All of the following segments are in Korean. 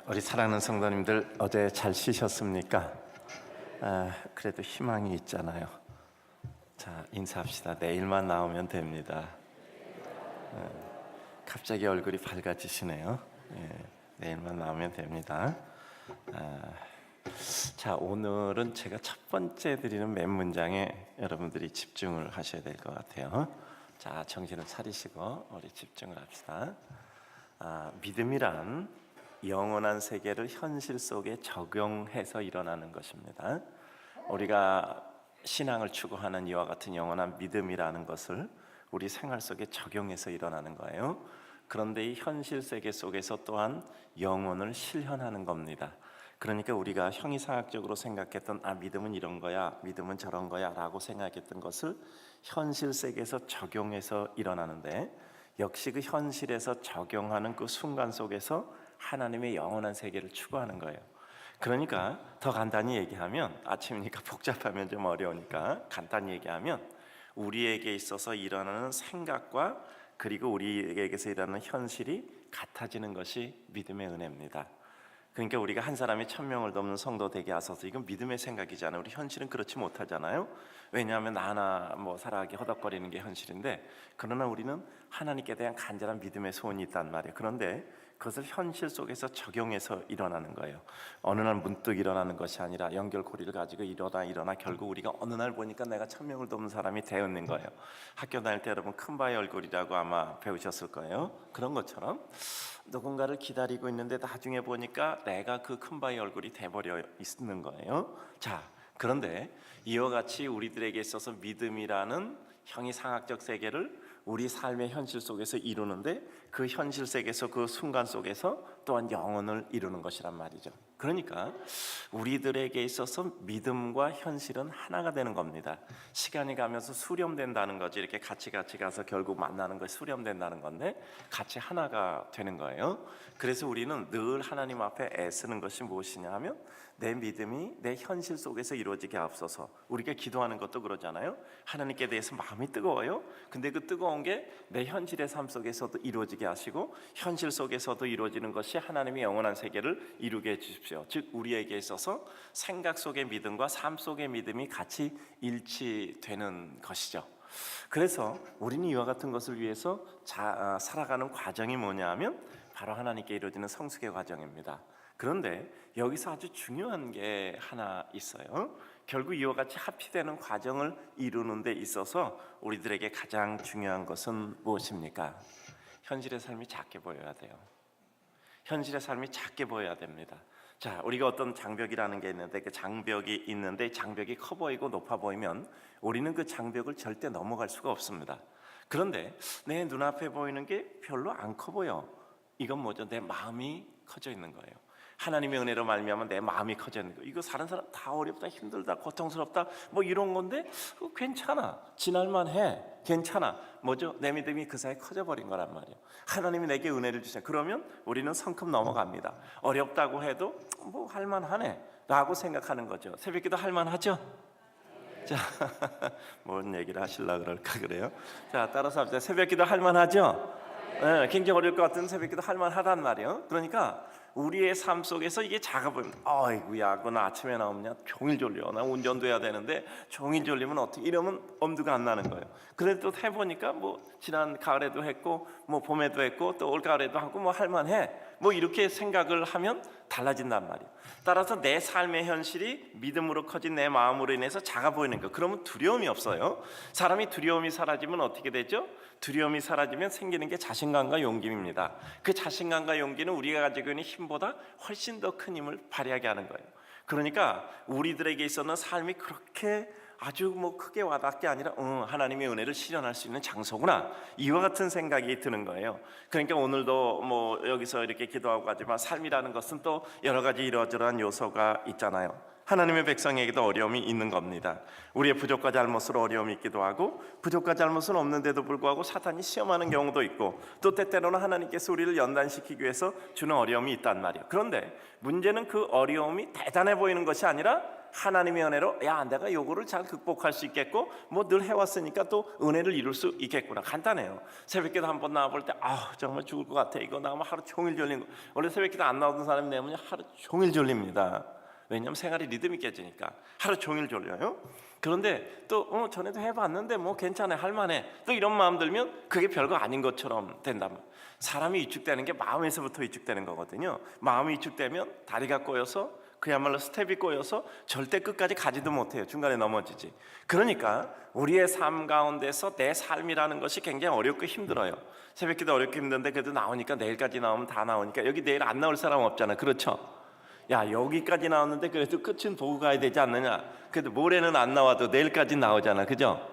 우리 사랑하는 성도님들, 어제 잘 쉬셨습니까? 그래도 희망이 있잖아요. 자, 인사합시다. 내일만 나오면 됩니다. 갑자기 얼굴이 밝아지시네요. 내일만 나오면 됩니다. 자, 오늘은 제가 첫 번째 드리는 몇 문장에 여러분들이 집중을 하셔야 될 것 같아요. 자, 정신을 차리시고 우리 집중을 합시다. 믿음이란 영원한 세계를 현실 속에 적용해서 일어나는 것입니다. 우리가 신앙을 추구하는 이와 같은 영원한 믿음이라는 것을 우리 생활 속에 적용해서 일어나는 거예요. 그런데 이 현실 세계 속에서 또한 영혼을 실현하는 겁니다. 그러니까 우리가 형이상학적으로 생각했던 믿음은 이런 거야, 믿음은 저런 거야 라고 생각했던 것을 현실 세계에서 적용해서 일어나는데, 역시 그 현실에서 적용하는 그 순간 속에서 하나님의 영원한 세계를 추구하는 거예요. 그러니까 더 간단히 얘기하면, 아침이니까 복잡하면 좀 어려우니까 간단히 얘기하면, 우리에게 있어서 일어나는 생각과 그리고 우리에게서 일어나는 현실이 같아지는 것이 믿음의 은혜입니다. 그러니까 우리가 한 사람이 1000명을 넘는 성도 되게 하셔서 이건 믿음의 생각이잖아요. 우리 현실은 그렇지 못하잖아요. 왜냐하면 나 하나 살아가기 허덕거리는 게 현실인데, 그러나 우리는 하나님께 대한 간절한 믿음의 소원이 있단 말이에요. 그런데 그것을 현실 속에서 적용해서 일어나는 거예요. 어느 날 문득 일어나는 것이 아니라 연결고리를 가지고 일어나 결국 우리가 어느 날 보니까 내가 1000명을 돕는 사람이 되었는 거예요. 학교 다닐 때 여러분 큰바의 얼굴이라고 아마 배우셨을 거예요. 그런 것처럼 누군가를 기다리고 있는데 나중에 보니까 내가 그 큰바의 얼굴이 돼버려 있는 거예요. 자, 그런데 이와 같이 우리들에게 있어서 믿음이라는 형이상학적 세계를 우리 삶의 현실 속에서 이루는데, 그 현실 세계에서 그 순간 속에서 또한 영혼을 이루는 것이란 말이죠. 그러니까 우리들에게 있어서 믿음과 현실은 하나가 되는 겁니다. 시간이 가면서 수렴된다는 거지. 이렇게 같이 가서 결국 만나는 것이 수렴된다는 건데, 같이 하나가 되는 거예요. 그래서 우리는 늘 하나님 앞에 애쓰는 것이 무엇이냐 하면, 내 믿음이 내 현실 속에서 이루어지게 앞서서, 우리가 기도하는 것도 그러잖아요. 하나님께 대해서 마음이 뜨거워요. 근데 그 뜨거운 게 내 현실의 삶 속에서도 이루어지게 하시고, 현실 속에서도 이루어지는 것이 하나님의 영원한 세계를 이루게 해주십시오. 즉 우리에게 있어서 생각 속의 믿음과 삶 속의 믿음이 같이 일치되는 것이죠. 그래서 우리는 이와 같은 것을 위해서 살아가는 과정이 뭐냐 하면 바로 하나님께 이루어지는 성숙의 과정입니다. 그런데 여기서 아주 중요한 게 하나 있어요. 결국 이와 같이 합치되는 과정을 이루는 데 있어서 우리들에게 가장 중요한 것은 무엇입니까? 현실의 삶이 작게 보여야 돼요. 현실의 삶이 작게 보여야 됩니다. 자, 우리가 어떤 장벽이라는 게 있는데, 그 장벽이 있는데 장벽이 커 보이고 높아 보이면 우리는 그 장벽을 절대 넘어갈 수가 없습니다. 그런데 내 눈앞에 보이는 게 별로 안 커 보여. 이건 뭐죠? 내 마음이 커져 있는 거예요. 하나님의 은혜로 말미암아 내 마음이 커져 있는 거예요. 이거 사는 사람 다 어렵다, 힘들다, 고통스럽다 뭐 이런 건데 괜찮아, 지날만 해, 괜찮아. 뭐죠? 내 믿음이 그 사이에 커져버린 거란 말이에요. 하나님이 내게 은혜를 주세요. 그러면 우리는 성큼 넘어갑니다. 어렵다고 해도 뭐 할만하네 라고 생각하는 거죠. 새벽기도 할만하죠? 자, 뭔 얘기를 하시려고 그럴까 그래요? 자, 따라서 합시다. 새벽기도 할만하죠? 네, 굉장히 어려울 것 같은 새벽기도 할만하단 말이에요. 그러니까 우리의 삶 속에서 이게 작아 보이면, 아이고야, 그건 아침에 나오면 종일 졸려. 나 운전도 해야 되는데 종일 졸리면 어떻게, 이러면 엄두가 안 나는 거예요. 그래도 또 해보니까 뭐 지난 가을에도 했고 뭐 봄에도 했고 또 올가을에도 하고 뭐 할만해, 뭐 이렇게 생각을 하면 달라진단 말이에요. 따라서 내 삶의 현실이 믿음으로 커진 내 마음으로 인해서 작아 보이는 거, 그러면 두려움이 없어요. 사람이 두려움이 사라지면 어떻게 되죠? 두려움이 사라지면 생기는 게 자신감과 용기입니다. 그 자신감과 용기는 우리가 가지고 있는 힘보다 훨씬 더 큰 힘을 발휘하게 하는 거예요. 그러니까 우리들에게 있어서는 삶이 그렇게 아주 뭐 크게 와닿게 아니라 하나님의 은혜를 실현할 수 있는 장소구나, 이와 같은 생각이 드는 거예요. 그러니까 오늘도 뭐 여기서 이렇게 기도하고 하지만 삶이라는 것은 또 여러 가지 이러저러한 요소가 있잖아요. 하나님의 백성에게도 어려움이 있는 겁니다. 우리의 부족과 잘못으로 어려움이 있기도 하고, 부족과 잘못은 없는데도 불구하고 사탄이 시험하는 경우도 있고, 또 때때로는 하나님께서 우리를 연단시키기 위해서 주는 어려움이 있단 말이에요. 그런데 문제는 그 어려움이 대단해 보이는 것이 아니라 하나님의 은혜로 야 내가 요거를 잘 극복할 수 있겠고 뭐 늘 해왔으니까 또 은혜를 이룰 수 있겠구나. 간단해요. 새벽기도 한번 나와볼 때 정말 죽을 것 같아. 이거 나오면 하루 종일 졸린 거. 원래 새벽기도 안 나오던 사람이 내면 하루 종일 졸립니다. 왜냐하면 생활이 리듬이 깨지니까 하루 종일 졸려요. 그런데 또 전에도 해봤는데 뭐 괜찮아 할만해 또 이런 마음 들면 그게 별거 아닌 것처럼 된다면, 사람이 위축되는 게 마음에서부터 위축되는 거거든요. 마음이 위축되면 다리가 꼬여서 그야말로 스텝이 꼬여서 절대 끝까지 가지도 못해요. 중간에 넘어지지. 그러니까 우리의 삶 가운데서 내 삶이라는 것이 굉장히 어렵고 힘들어요. 새벽기도 어렵고 힘든데 그래도 나오니까 내일까지 나오면 다 나오니까 여기 내일 안 나올 사람 없잖아. 그렇죠? 야 여기까지 나왔는데 그래도 끝은 보고 가야 되지 않느냐. 그래도 모레는 안 나와도 내일까지 나오잖아. 그죠?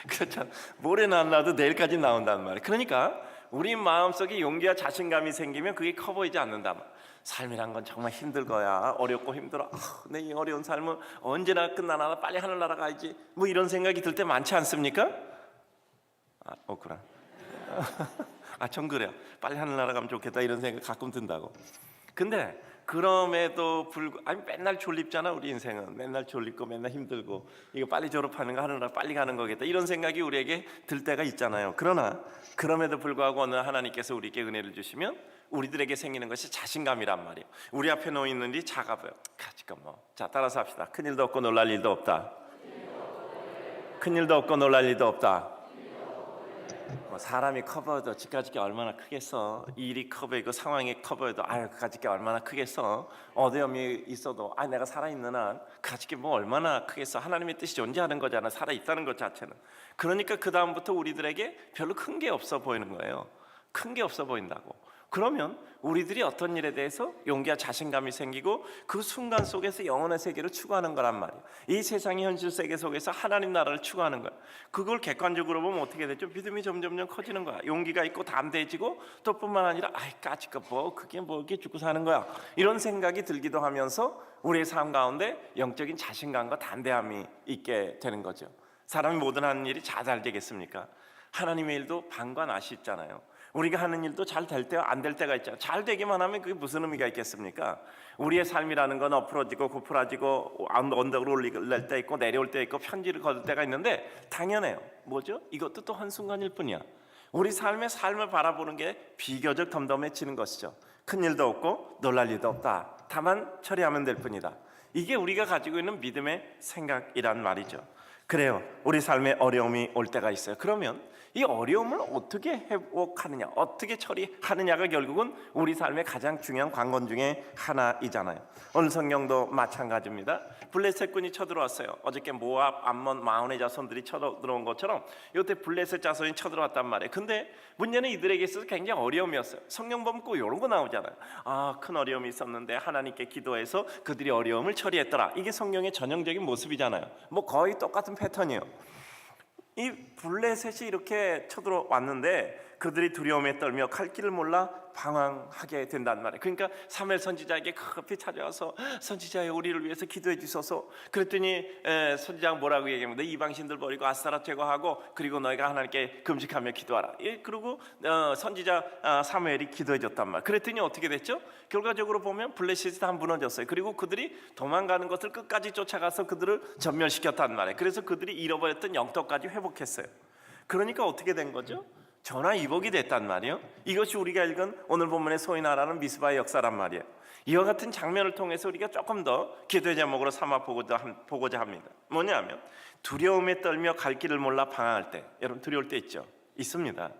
그렇죠. 모레는 안 나와도 내일까지 나온단 말이에요. 그러니까 우리 마음속에 용기와 자신감이 생기면 그게 커 보이지 않는다. 삶이란 건 정말 힘들거야. 어렵고 힘들어. 내 이 어려운 삶은 언제나 끝나나 빨리 하늘나라 가야지. 뭐 이런 생각이 들 때 많지 않습니까? 그래. 전 그래요. 빨리 하늘나라 가면 좋겠다 이런 생각 가끔 든다고. 근데 그럼에도 불구하고 맨날 졸립잖아. 우리 인생은 맨날 졸립고 맨날 힘들고 이거 빨리 졸업하는 거 하늘나라 빨리 가는 거겠다 이런 생각이 우리에게 들 때가 있잖아요. 그러나 그럼에도 불구하고 어느 하나님께서 우리에게 은혜를 주시면 우리들에게 생기는 것이 자신감이란 말이에요. 우리 앞에 놓여 있는 일이 작아 보여. 자 따라서 합시다. 큰일도 없고 놀랄 일도 없다. 큰일도 없고 놀랄 일도 없다. 사람이 커 보여도 지까짓 게 얼마나 크겠어. 일이 커 보이고 상황이 커 보여도 그까짓 게 얼마나 크겠어. 어려움이 있어도 내가 살아있는 한 그까짓 게 뭐 얼마나 크겠어. 하나님의 뜻이 존재하는 거잖아. 살아있다는 것 자체는. 그러니까 그 다음부터 우리들에게 별로 큰 게 없어 보이는 거예요. 큰 게 없어 보인다고. 그러면 우리들이 어떤 일에 대해서 용기와 자신감이 생기고 그 순간 속에서 영혼의 세계를 추구하는 거란 말이에요. 이 세상의 현실 세계 속에서 하나님 나라를 추구하는 거예요. 그걸 객관적으로 보면 어떻게 되죠? 믿음이 점점 커지는 거야. 용기가 있고 담대해지고 또 뿐만 아니라 까짓거 뭐 그게 뭐 이렇게 죽고 사는 거야 이런 생각이 들기도 하면서 우리의 삶 가운데 영적인 자신감과 담대함이 있게 되는 거죠. 사람이 모든 하는 일이 잘 되겠습니까? 하나님의 일도 방관 아시잖아요. 우리가 하는 일도 잘 될 때와 안 될 때가 있잖아요. 잘 되기만 하면 그게 무슨 의미가 있겠습니까? 우리의 삶이라는 건 엎어지고 고풀어지고 언덕으로 올릴 때 있고 내려올 때 있고 편지를 거둘 때가 있는데 당연해요. 뭐죠? 이것도 또 한순간일 뿐이야. 우리 삶을 바라보는 게 비교적 덤덤해지는 것이죠. 큰일도 없고 놀랄 일도 없다. 다만 처리하면 될 뿐이다. 이게 우리가 가지고 있는 믿음의 생각이란 말이죠. 그래요. 우리 삶에 어려움이 올 때가 있어요. 그러면 이 어려움을 어떻게 회복하느냐, 어떻게 처리하느냐가 결국은 우리 삶의 가장 중요한 관건 중에 하나이잖아요. 오늘 성경도 마찬가지입니다. 블레셋군이 쳐들어왔어요. 어저께 모압, 암몬, 마온의 자손들이 쳐들어온 것처럼 이때 블레셋 자손이 쳐들어왔단 말이에요. 근데 문제는 이들에게 있어서 굉장히 어려움이었어요. 성경 보면 꼭 이런 거 나오잖아요. 큰 어려움이 있었는데 하나님께 기도해서 그들이 어려움을 처리했더라. 이게 성경의 전형적인 모습이잖아요. 뭐 거의 똑같은 패턴이에요. 이 블레셋이 이렇게 쳐들어왔는데 그들이 두려움에 떨며 갈 길을 몰라 방황하게 된단 말이에요. 그러니까 사무엘 선지자에게 급히 찾아와서 선지자여 우리를 위해서 기도해 주소서. 그랬더니 선지자가 뭐라고 얘기합니다. 이방신들 버리고 아스타라 제거하고 그리고 너희가 하나님께 금식하며 기도하라. 그리고 선지자 사무엘이 기도해 줬단 말이에요. 그랬더니 어떻게 됐죠? 결과적으로 보면 블레셋이 다 무너졌어요. 그리고 그들이 도망가는 것을 끝까지 쫓아가서 그들을 전멸시켰단 말이에요. 그래서 그들이 잃어버렸던 영토까지 회복했어요. 그러니까 어떻게 된 거죠? 전화위복이 됐단 말이에요. 이것이 우리가 읽은 오늘 본문의 소위 말하는 미스바의 역사란 말이에요. 이와 같은 장면을 통해서 우리가 조금 더 기도의 제목으로 삼아 보고자 합니다. 뭐냐면 두려움에 떨며 갈 길을 몰라 방황할 때, 여러분 두려울 때 있죠? 있습니다.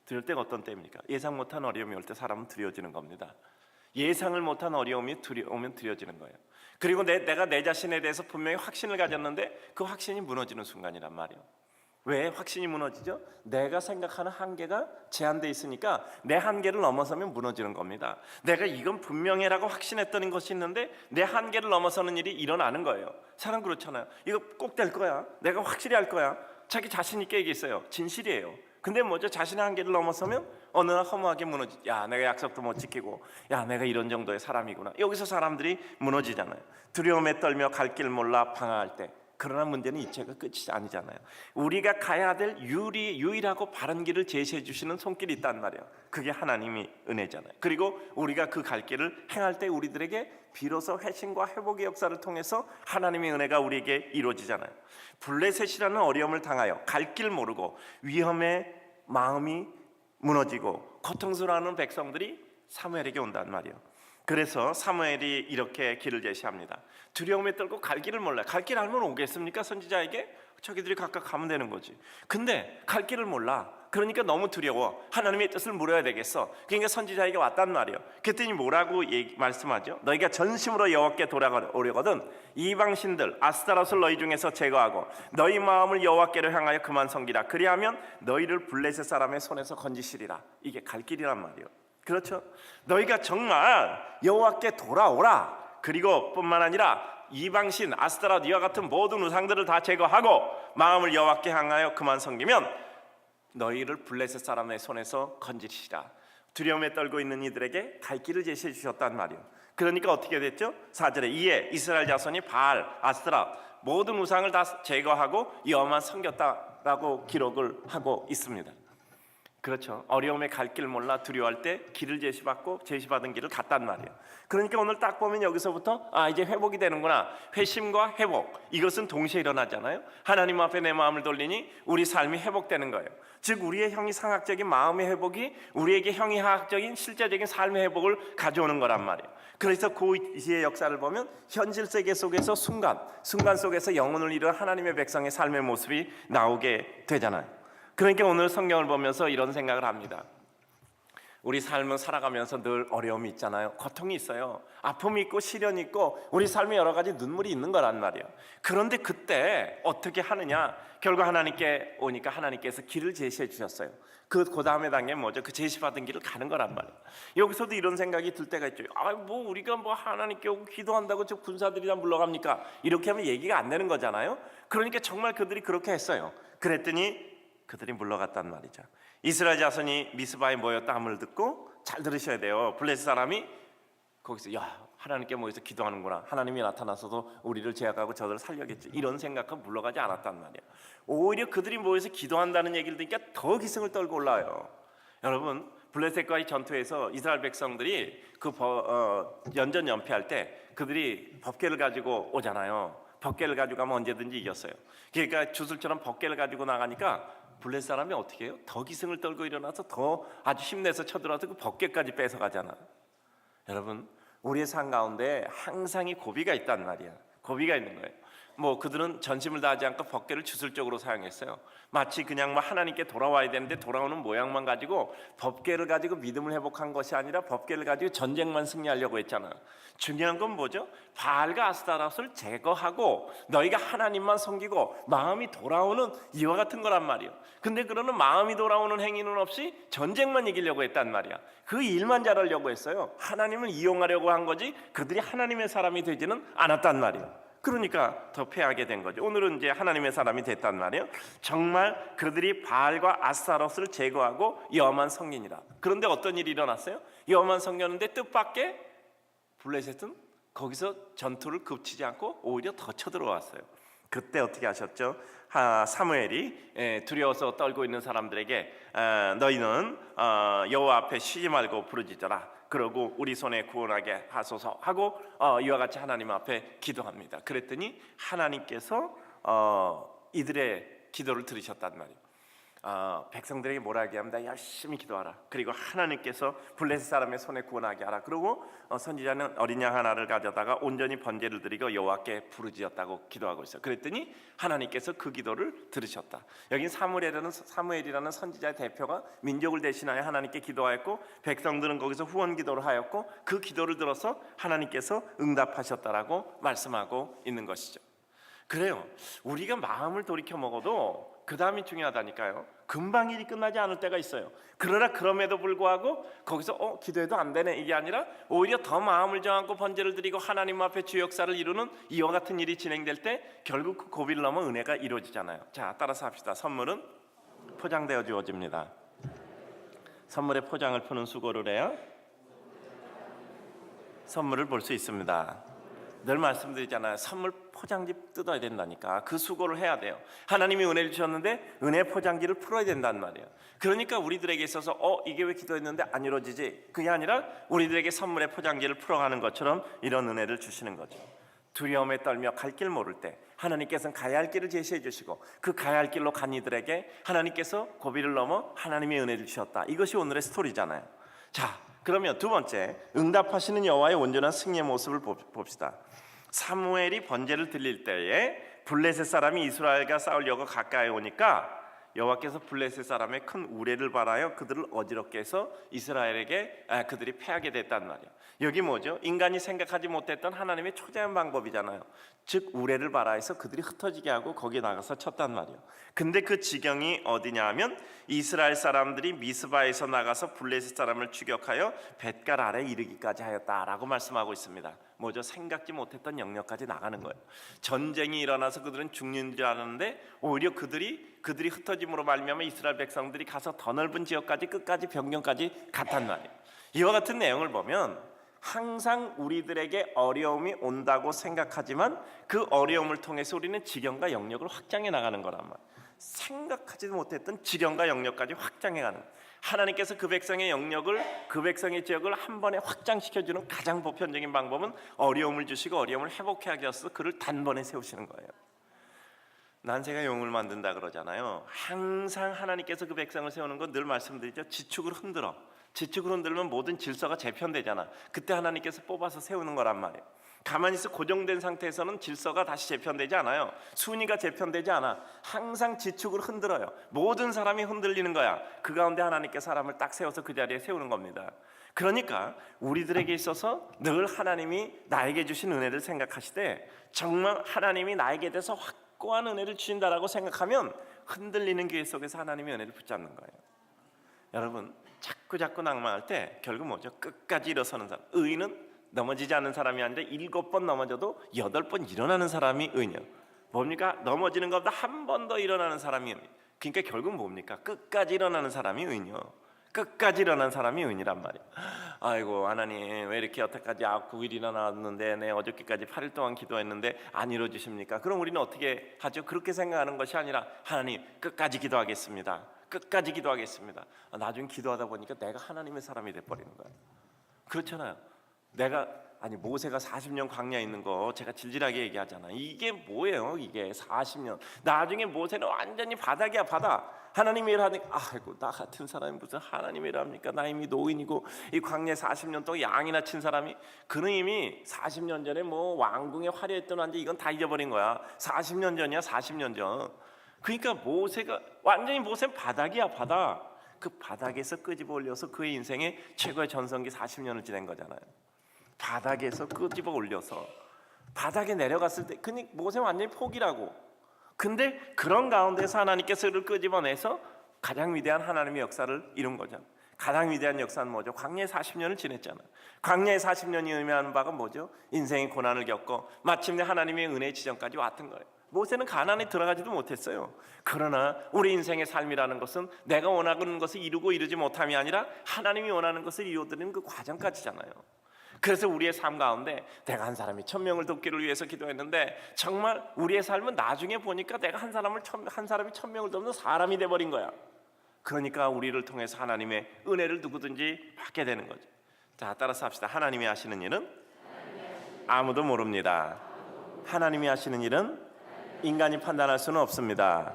두려울 때가 어떤 때입니까? 예상 못한 어려움이 올 때 사람은 두려워지는 겁니다. 예상을 못한 어려움이 오면 두려워지는 거예요. 그리고 내가 내 자신에 대해서 분명히 확신을 가졌는데 그 확신이 무너지는 순간이란 말이에요. 왜 확신이 무너지죠? 내가 생각하는 한계가 제한되어 있으니까 내 한계를 넘어서면 무너지는 겁니다. 내가 이건 분명해라고 확신했던 것이 있는데 내 한계를 넘어서는 일이 일어나는 거예요. 사람 그렇잖아요. 이거 꼭 될 거야. 내가 확실히 할 거야. 자기 자신 있게 얘기했어요. 진실이에요. 근데 뭐죠? 자신의 한계를 넘어서면 어느 날 허무하게 무너지. 야, 내가 약속도 못 지키고, 야, 내가 이런 정도의 사람이구나. 여기서 사람들이 무너지잖아요. 두려움에 떨며 갈 길 몰라 방황할 때, 그러나 문제는 이체가 끝이 아니잖아요. 우리가 가야 될 유일하고 바른 길을 제시해 주시는 손길이 있단 말이에요. 그게 하나님이 은혜잖아요. 그리고 우리가 그 갈 길을 행할 때 우리들에게 비로소 회심과 회복의 역사를 통해서 하나님의 은혜가 우리에게 이루어지잖아요. 블레셋이라는 어려움을 당하여 갈 길 모르고 위험에 마음이 무너지고 고통스러워하는 백성들이 사무엘에게 온단 말이에요. 그래서 사무엘이 이렇게 길을 제시합니다. 두려움에 떨고 갈 길을 몰라. 갈 길 알면 오겠습니까? 선지자에게? 저기들이 각각 가면 되는 거지. 근데 갈 길을 몰라. 그러니까 너무 두려워. 하나님의 뜻을 물어야 되겠어. 그러니까 선지자에게 왔단 말이에요. 그랬더니 뭐라고 말씀하죠? 너희가 전심으로 여호와께 돌아오려거든 이방신들 아스타롯을 너희 중에서 제거하고 너희 마음을 여호와께로 향하여 그만 섬기라. 그리하면 너희를 블레셋 사람의 손에서 건지시리라. 이게 갈 길이란 말이에요. 그렇죠? 너희가 정말 여호와께 돌아오라. 그리고 뿐만 아니라 이방신 아스타롯 이와 같은 모든 우상들을 다 제거하고 마음을 여호와께 향하여 그만 섬기면 너희를 블레셋 사람의 손에서 건지시라. 두려움에 떨고 있는 이들에게 갈 길을 제시해 주셨단 말이에요. 그러니까 어떻게 됐죠? 4절에 이에 이스라엘 자손이 바알, 아스타롯 모든 우상을 다 제거하고 여호와만 섬겼다라고 기록을 하고 있습니다. 그렇죠. 어려움에 갈 길 몰라 두려워할 때 길을 제시받은 길을 갔단 말이에요. 그러니까 오늘 딱 보면 여기서부터 이제 회복이 되는구나. 회심과 회복, 이것은 동시에 일어나잖아요. 하나님 앞에 내 마음을 돌리니 우리 삶이 회복되는 거예요. 즉 우리의 형이상학적인 마음의 회복이 우리에게 형이하학적인 실제적인 삶의 회복을 가져오는 거란 말이에요. 그래서 그 이시의 역사를 보면 현실 세계 속에서 순간 속에서 영혼을 잃은 하나님의 백성의 삶의 모습이 나오게 되잖아요. 그러니까 오늘 성경을 보면서 이런 생각을 합니다. 우리 삶을 살아가면서 늘 어려움이 있잖아요. 고통이 있어요. 아픔이 있고 시련이 있고 우리 삶에 여러 가지 눈물이 있는 거란 말이에요. 그런데 그때 어떻게 하느냐? 결국 하나님께 오니까 하나님께서 길을 제시해 주셨어요. 그 다음에 단계는 뭐죠? 그 제시받은 길을 가는 거란 말이에요. 여기서도 이런 생각이 들 때가 있죠. 우리가 하나님께 오고 기도한다고 저 군사들이랑 물러갑니까? 이렇게 하면 얘기가 안 되는 거잖아요. 그러니까 정말 그들이 그렇게 했어요. 그랬더니 그들이 물러갔단 말이죠. 이스라엘 자손이 미스바에 모였다 함을 듣고 잘 들으셔야 돼요. 블레셋 사람이 거기서 하나님께 모여서 기도하는구나. 하나님이 나타나서도 우리를 제압하고 저들을 살려겠지. 이런 생각하고 물러가지 않았단 말이에요. 오히려 그들이 모여서 기도한다는 얘기를 들으니까 더 기승을 떨고 올라와요. 여러분 블레셋과의 전투에서 이스라엘 백성들이 연전연패할 때 그들이 법궤를 가지고 오잖아요. 법궤를 가지고 가면 언제든지 이겼어요. 그러니까 주술처럼 법궤를 가지고 나가니까 블레셋 사람이 어떻게 해요? 더 기승을 떨고 일어나서 더 아주 힘내서 쳐들어와서 그 법궤까지 뺏어가잖아. 여러분 우리의 삶 가운데 항상 이 고비가 있단 말이야. 고비가 있는 거예요. 그들은 전심을 다하지 않고 법궤를 주술적으로 사용했어요. 마치 그냥 하나님께 돌아와야 되는데 돌아오는 모양만 가지고 법궤를 가지고 믿음을 회복한 것이 아니라 법궤를 가지고 전쟁만 승리하려고 했잖아. 중요한 건 뭐죠? 바알과 아스타롯을 제거하고 너희가 하나님만 섬기고 마음이 돌아오는 이와 같은 거란 말이에요. 근데 그러는 마음이 돌아오는 행위는 없이 전쟁만 이기려고 했단 말이야. 그 일만 잘하려고 했어요. 하나님을 이용하려고 한 거지 그들이 하나님의 사람이 되지는 않았단 말이에요. 그러니까 더 패하게 된 거죠. 오늘은 이제 하나님의 사람이 됐단 말이에요. 정말 그들이 바알과 아스타롯을 제거하고 여호와만 섬기니라. 그런데 어떤 일이 일어났어요? 여호와만 섬겼는데 뜻밖의 블레셋은 거기서 전투를 그치지 않고 오히려 더 쳐들어왔어요. 그때 어떻게 하셨죠? 사무엘이 두려워서 떨고 있는 사람들에게 너희는 여호와 앞에 쉬지 말고 부르짖어라. 그러고 우리 손에 구원하게 하소서 하고 이와 같이 하나님 앞에 기도합니다. 그랬더니 하나님께서 이들의 기도를 들으셨단 말이에요. 백성들에게 뭐라 하기합니다. 열심히 기도하라. 그리고 하나님께서 블레셋 사람의 손에 구원하게 하라. 그리고 선지자는 어린 양 하나를 가져다가 온전히 번제를 드리고 여호와께 부르짖었다고 기도하고 있어요. 그랬더니 하나님께서 그 기도를 들으셨다. 여긴 사무엘이라는 선지자의 대표가 민족을 대신하여 하나님께 기도하였고 백성들은 거기서 후원 기도를 하였고 그 기도를 들어서 하나님께서 응답하셨다라고 말씀하고 있는 것이죠. 그래요. 우리가 마음을 돌이켜 먹어도 그 다음이 중요하다니까요. 금방 일이 끝나지 않을 때가 있어요. 그러나 그럼에도 불구하고 거기서 기도해도 안 되네 이게 아니라 오히려 더 마음을 정하고 번제를 드리고 하나님 앞에 주 역사를 이루는 이와 같은 일이 진행될 때 결국 그 고비를 넘어 은혜가 이루어지잖아요. 자, 따라서 합시다. 선물은 포장되어 주어집니다. 선물의 포장을 푸는 수고를 해야 선물을 볼 수 있습니다. 늘 말씀드리잖아요. 선물 포장지 뜯어야 된다니까. 그 수고를 해야 돼요. 하나님이 은혜를 주셨는데 은혜 포장지를 풀어야 된단 말이에요. 그러니까 우리들에게 있어서 이게 왜 기도했는데 안 이루어지지? 그게 아니라 우리들에게 선물의 포장지를 풀어가는 것처럼 이런 은혜를 주시는 거죠. 두려움에 떨며 갈 길 모를 때 하나님께서는 가야 할 길을 제시해 주시고 그 가야 할 길로 간 이들에게 하나님께서 고비를 넘어 하나님의 은혜를 주셨다. 이것이 오늘의 스토리잖아요. 자, 그러면 두 번째, 응답하시는 여호와의 온전한 승리의 모습을 봅시다. 사무엘이 번제를 드릴 때에 블레셋 사람이 이스라엘과 싸우려고 가까이 오니까 여호와께서 블레셋 사람의 큰 우레를 발하여 그들을 어지럽게 해서 이스라엘에게 그들이 패하게 됐단 말이에요. 여기 뭐죠? 인간이 생각하지 못했던 하나님의 초자연 방법이잖아요. 즉 우레를 발하여서 그들이 흩어지게 하고 거기에 나가서 쳤단 말이에요. 근데 그 지경이 어디냐 하면 이스라엘 사람들이 미스바에서 나가서 블레셋 사람을 추격하여 벳갈 아래 이르기까지 하였다라고 말씀하고 있습니다. 뭐죠? 생각지 못했던 영역까지 나가는 거예요. 전쟁이 일어나서 그들은 죽는 줄 알았는데 오히려 그들이 흩어짐으로 말미암아 이스라엘 백성들이 가서 더 넓은 지역까지 끝까지 변경까지 갔단 말이에요. 이와 같은 내용을 보면 항상 우리들에게 어려움이 온다고 생각하지만 그 어려움을 통해서 우리는 지경과 영역을 확장해 나가는 거란 말이에요. 생각하지도 못했던 지경과 영역까지 확장해가는, 하나님께서 그 백성의 영역을, 그 백성의 지역을 한 번에 확장시켜주는 가장 보편적인 방법은 어려움을 주시고 어려움을 회복해 하기 위해서 그를 단번에 세우시는 거예요. 난새가 용을 만든다 그러잖아요. 항상 하나님께서 그 백성을 세우는 건 늘 말씀드리죠. 지축을 흔들면 모든 질서가 재편되잖아. 그때 하나님께서 뽑아서 세우는 거란 말이에요. 가만히 있어 고정된 상태에서는 질서가 다시 재편되지 않아요. 순위가 재편되지 않아. 항상 지축을 흔들어요. 모든 사람이 흔들리는 거야. 그 가운데 하나님께 사람을 딱 세워서 그 자리에 세우는 겁니다. 그러니까 우리들에게 있어서 늘 하나님이 나에게 주신 은혜를 생각하시되 정말 하나님이 나에게 대해서 확고한 은혜를 주신다라고 생각하면 흔들리는 기회 속에서 하나님의 은혜를 붙잡는 거예요. 여러분, 자꾸 낭망할 때 결국 뭐죠? 끝까지 일어서는 사람. 의인은 넘어지지 않는 사람이 아니라 7번 넘어져도 8번 일어나는 사람이 의인이요. 뭡니까? 넘어지는 것보다 한 번 더 일어나는 사람이 의인. 그러니까 결국 뭡니까? 끝까지 일어나는 사람이 의인이요. 끝까지 일어난 사람이 의인이란 말이에요. 아이고 하나님, 왜 이렇게 여태까지 9일 일어났는데 내 어저께까지 8일 동안 기도했는데 안 이루어지십니까? 그럼 우리는 어떻게 하죠? 그렇게 생각하는 것이 아니라 하나님, 끝까지 기도하겠습니다. 끝까지 기도하겠습니다. 나중에 기도하다 보니까 내가 하나님의 사람이 돼버리는 거예요. 그렇잖아요. 모세가 40년 광야에 있는 거 제가 질질하게 얘기하잖아. 이게 뭐예요? 이게 40년. 나중에 모세는 완전히 바닥이야, 바닥. 하나님이 일하니까 아이고 나 같은 사람이 무슨 하나님이 일합니까? 나 이미 노인이고 이 광야에 40년 동안 양이나 친 사람이, 그는 이미 40년 전에 뭐 왕궁에 화려했던 완전 이건 다 잊어버린 거야. 40년 전이야, 40년 전. 그러니까 모세가 완전히 모세는 바닥이야, 바닥. 그 바닥에서 끄집어 올려서 그의 인생의 최고의 전성기 40년을 지낸 거잖아요. 바닥에서 끄집어 올려서 바닥에 내려갔을 때 그니 모세 완전히 포기라고. 근데 그런 가운데서 하나님께서 그를 끄집어내서 가장 위대한 하나님의 역사를 이룬 거죠. 가장 위대한 역사는 뭐죠? 광야에 40년을 지냈잖아요. 광야에 40년이 의미하는 바가 뭐죠? 인생의 고난을 겪고 마침내 하나님의 은혜의 지점까지 왔던 거예요. 모세는 가나안에 들어가지도 못했어요. 그러나 우리 인생의 삶이라는 것은 내가 원하는 것을 이루고 이루지 못함이 아니라 하나님이 원하는 것을 이루어드리는 그 과정까지잖아요. 그래서 우리의 삶 가운데 내가 한 사람이 1000명을 돕기를 위해서 기도했는데 정말 우리의 삶은 나중에 보니까 내가 한 사람이 1000명을 돕는 사람이 돼버린 거야. 그러니까 우리를 통해서 하나님의 은혜를 누구든지 받게 되는 거죠. 자, 따라서 합시다. 하나님이 하시는 일은 아무도 모릅니다. 하나님이 하시는 일은 인간이 판단할 수는 없습니다.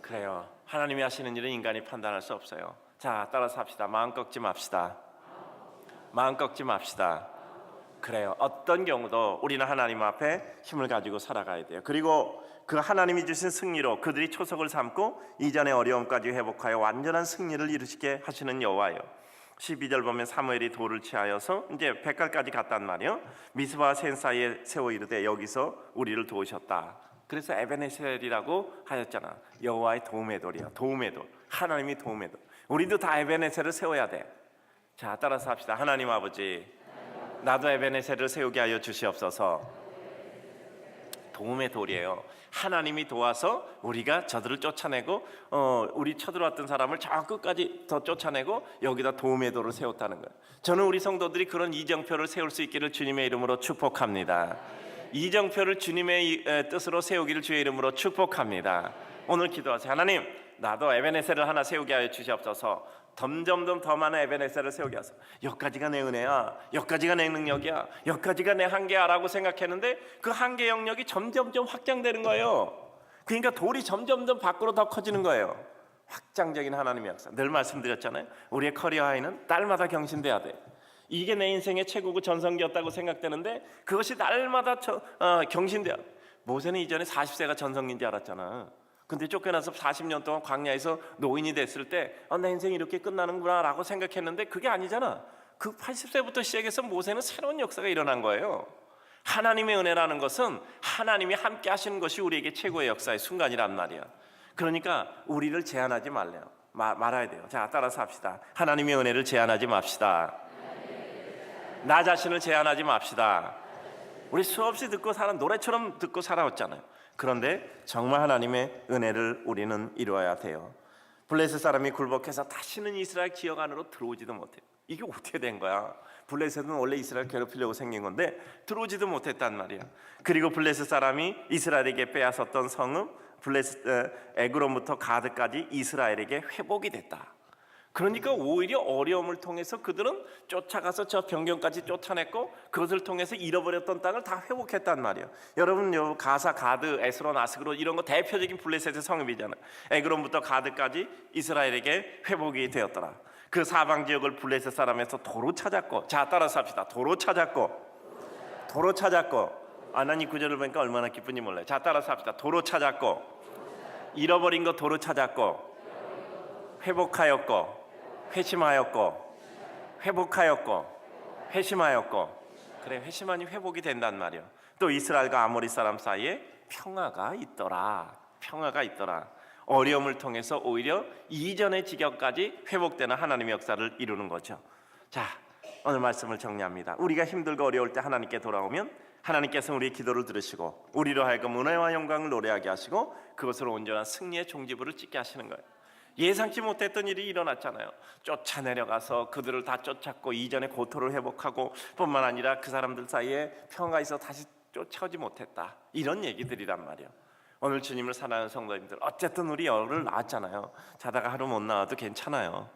그래요. 하나님이 하시는 일은 인간이 판단할 수 없어요. 자, 따라서 합시다. 마음 꺾지 맙시다. 마음 꺾지 맙시다. 그래요. 어떤 경우도 우리는 하나님 앞에 힘을 가지고 살아가야 돼요. 그리고 그 하나님이 주신 승리로 그들이 초석을 삼고 이전의 어려움까지 회복하여 완전한 승리를 이루시게 하시는 여호와예요. 12절 보면 사무엘이 돌을 취하여서 이제 벳갈까지 갔단 말이에요. 미스바와 센 사이에 세워 이르되 여기서 우리를 도우셨다. 그래서 에베네셀이라고 하였잖아. 여호와의 도움의 돌이야. 도움의 돌. 하나님이 도움의 돌. 우리도 다 에베네셀을 세워야 돼. 자, 따라서 합시다. 하나님 아버지, 나도 에베네셀을 세우게 하여 주시옵소서. 도움의 돌이에요. 하나님이 도와서 우리가 저들을 쫓아내고 우리 쳐들어왔던 사람을 저 끝까지 더 쫓아내고 여기다 도움의 돌을 세웠다는 거예요. 저는 우리 성도들이 그런 이정표를 세울 수 있기를 주님의 이름으로 축복합니다. 이정표를 주님의 뜻으로 세우기를 주의 이름으로 축복합니다. 오늘 기도하세요. 하나님, 나도 에베네셀을 하나 세우게 하여 주시옵소서. 점점 더 많은 에베네셀을 세우게 하소서. 여기까지가 내 은혜야, 여기까지가 내 능력이야, 여기까지가 내 한계야 라고 생각했는데 그 한계 영역이 점점 확장되는 거예요. 그러니까 돌이 점점 밖으로 더 커지는 거예요. 확장적인 하나님의 역사. 늘 말씀드렸잖아요. 우리의 커리어 하이는 날마다 경신돼야 돼. 이게 내 인생의 최고고 전성기였다고 생각되는데 그것이 날마다 경신돼야 돼. 모세는 이전에 40세가 전성기인 줄 알았잖아. 근데 쫓겨나서 40년 동안 광야에서 노인이 됐을 때 내 인생이 이렇게 끝나는구나 라고 생각했는데 그게 아니잖아. 그 80세부터 시작해서 모세는 새로운 역사가 일어난 거예요. 하나님의 은혜라는 것은 하나님이 함께 하시는 것이 우리에게 최고의 역사의 순간이란 말이야. 그러니까 우리를 제한하지 말아야 돼요. 자, 따라서 합시다. 하나님의 은혜를 제한하지 맙시다. 나 자신을 제한하지 맙시다. 우리 수없이 듣고 노래처럼 듣고 살아왔잖아요. 그런데 정말 하나님의 은혜를 우리는 이루어야 돼요. 블레셋 사람이 굴복해서 다시는 이스라엘 지역 안으로 들어오지도 못해요. 이게 어떻게 된 거야? 블레셋은 원래 이스라엘 괴롭히려고 생긴 건데 들어오지도 못했단 말이야. 그리고 블레셋 사람이 이스라엘에게 빼앗았던 성읍 에그론부터 가드까지 이스라엘에게 회복이 됐다. 그러니까 오히려 어려움을 통해서 그들은 쫓아가서 저 변경까지 쫓아냈고 그것을 통해서 잃어버렸던 땅을 다 회복했단 말이에요. 여러분 가사, 가드, 에스론, 아스그론 이런 거 대표적인 블레셋의 성읍이잖아요. 에그론부터 가드까지 이스라엘에게 회복이 되었더라. 그 사방 지역을 블레셋 사람에서 도로 찾았고, 자 따라서 합시다. 도로 찾았고 난 이 구절을 보니까 얼마나 기쁜지 몰라요. 자 따라서 합시다. 도로 찾았고, 잃어버린 거 도로 찾았고, 회복하였고, 회심하였고, 회복하였고, 회심하였고. 그래, 회심하니 회복이 된단 말이야. 또 이스라엘과 아모리 사람 사이에 평화가 있더라. 어려움을 통해서 오히려 이전의 지경까지 회복되는 하나님의 역사를 이루는 거죠. 자, 오늘 말씀을 정리합니다. 우리가 힘들고 어려울 때 하나님께 돌아오면 하나님께서는 우리의 기도를 들으시고 우리로 하여금 은혜와 영광을 노래하게 하시고 그것으로 온전한 승리의 종지부를 찍게 하시는 거예요. 예상치 못했던 일이 일어났잖아요. 쫓아내려가서 그들을 다 쫓았고 이전의 고토를 회복하고 뿐만 아니라 그 사람들 사이에 평화가 있어 다시 쫓아오지 못했다. 이런 얘기들이란 말이에요. 오늘 주님을 사랑하는 성도님들, 어쨌든 우리 열흘 나왔잖아요. 자다가 하루 못 나와도 괜찮아요.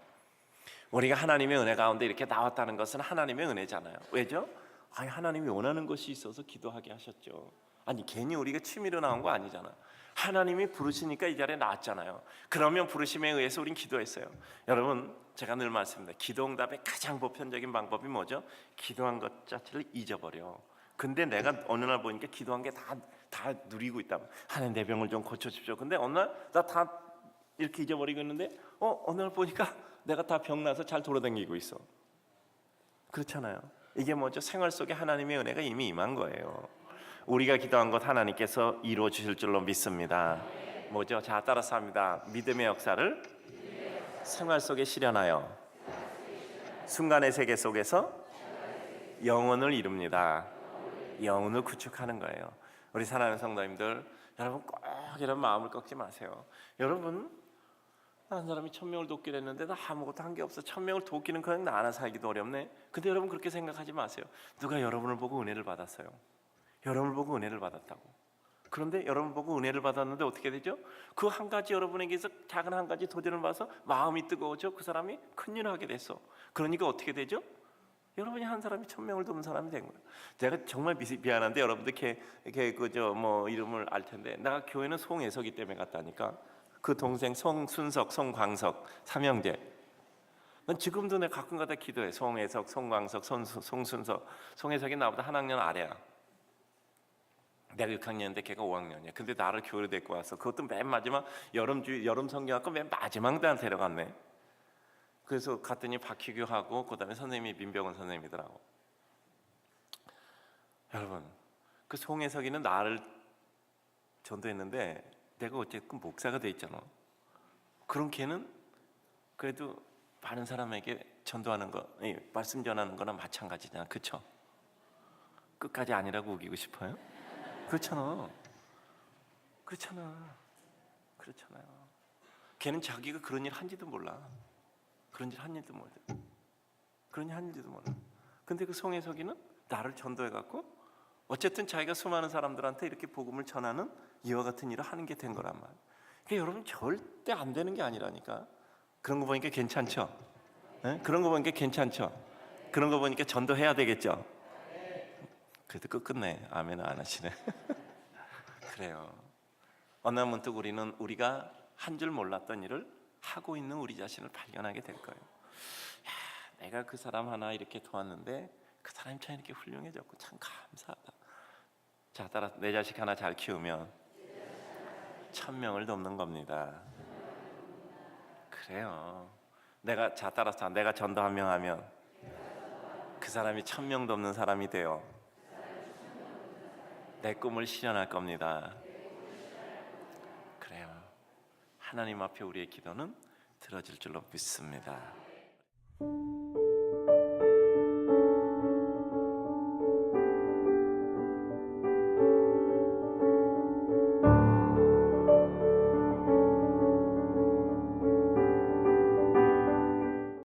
우리가 하나님의 은혜 가운데 이렇게 나왔다는 것은 하나님의 은혜잖아요. 왜죠? 하나님이 원하는 것이 있어서 기도하게 하셨죠. 괜히 우리가 취미로 나온 거 아니잖아. 하나님이 부르시니까 이 자리에 나왔잖아요. 그러면 부르심에 의해서 우린 기도했어요. 여러분, 제가 늘 말씀드립니다. 기도응답의 가장 보편적인 방법이 뭐죠? 기도한 것 자체를 잊어버려. 근데 내가 어느 날 보니까 기도한 게 다 누리고 있다. 하나님 내 병을 좀 고쳐주십시오. 근데 어느 날 나 다 이렇게 잊어버리고 있는데 어느 날 보니까 내가 다 병나서 잘 돌아다니고 있어. 그렇잖아요. 이게 뭐죠? 생활 속에 하나님의 은혜가 이미 임한 거예요. 우리가 기도한 것 하나님께서 이루어 주실 줄로 믿습니다. 뭐죠? 자, 따라서 합니다. 믿음의 역사를 생활 속에 실현하여 순간의 세계 속에서 영혼을 이룹니다. 영혼을 구축하는 거예요. 우리 사랑하는 성도님들, 여러분 꼭 이런 마음을 꺾지 마세요. 여러분, 한 사람이 1000명을 돕기로 했는데 나 아무것도 한 게 없어. 1000명을 돕기는 그냥 나 하나 살기도 어렵네. 근데 여러분 그렇게 생각하지 마세요. 누가 여러분을 보고 은혜를 받았어요. 여러분을 보고 은혜를 받았다고. 그런데 여러분 보고 은혜를 받았는데 어떻게 되죠? 그 한 가지 여러분에게서 작은 한 가지 도전을 봐서 마음이 뜨거워져 그 사람이 큰일을 하게 됐어. 그러니까 어떻게 되죠? 여러분이 한 사람이 1000명을 돕는 사람이 된 거예요. 제가 정말 미안한데 여러분들 이름을 알 텐데 내가 교회는 송혜석이 때문에 갔다니까. 그 동생 송순석, 송광석, 삼형제. 난 지금도 내가 가끔가다 기도해. 송혜석, 송광석, 송순석. 송혜석이 나보다 한 학년 아래야. 내가 6학년인데 걔가 5학년이야. 근데 나를 교회로 데리고 왔어. 그것도 맨 마지막 여름 성경학과 맨 마지막 날 데려갔네. 그래서 갔더니 박희규하고 그다음에 선생님이 민병원 선생님이더라고. 여러분, 그 송혜석이는 나를 전도했는데 내가 어쨌든 목사가 돼 있잖아. 그럼 걔는 그래도 많은 사람에게 전도하는 거, 말씀 전하는 거나 마찬가지잖아. 그렇죠? 끝까지 아니라고 우기고 싶어요? 그렇잖아. 그렇잖아요. 걔는 자기가 그런 일 한지도 몰라. 그런 일 한 일도 몰라. 그런 일 한 일도 몰라. 근데 그 송혜석이는 나를 전도해갖고 어쨌든 자기가 수많은 사람들한테 이렇게 복음을 전하는 이와 같은 일을 하는 게 된 거란 말이에요. 그러니까 여러분 절대 안 되는 게 아니라니까. 그런 거 보니까 괜찮죠? 네? 그런 거 보니까 괜찮죠? 그런 거 보니까 전도해야 되겠죠? 그래도 끝끝내 아멘을 안 하시네. 그래요. 어느 날 문득 우리는 우리가 한 줄 몰랐던 일을 하고 있는 우리 자신을 발견하게 될 거예요. 야, 내가 그 사람 하나 이렇게 도왔는데 그 사람이 참 이렇게 훌륭해졌고 참 감사하다. 자, 따라 내 자식 하나 잘 키우면 1000명을 돕는 겁니다. 그래요. 따라서 내가 전도 한 명 하면 그 사람이 1000명 돕는 사람이 돼요. 내 꿈을 실현할 겁니다. 그래요. 하나님 앞에 우리의 기도는 들어질 줄로 믿습니다.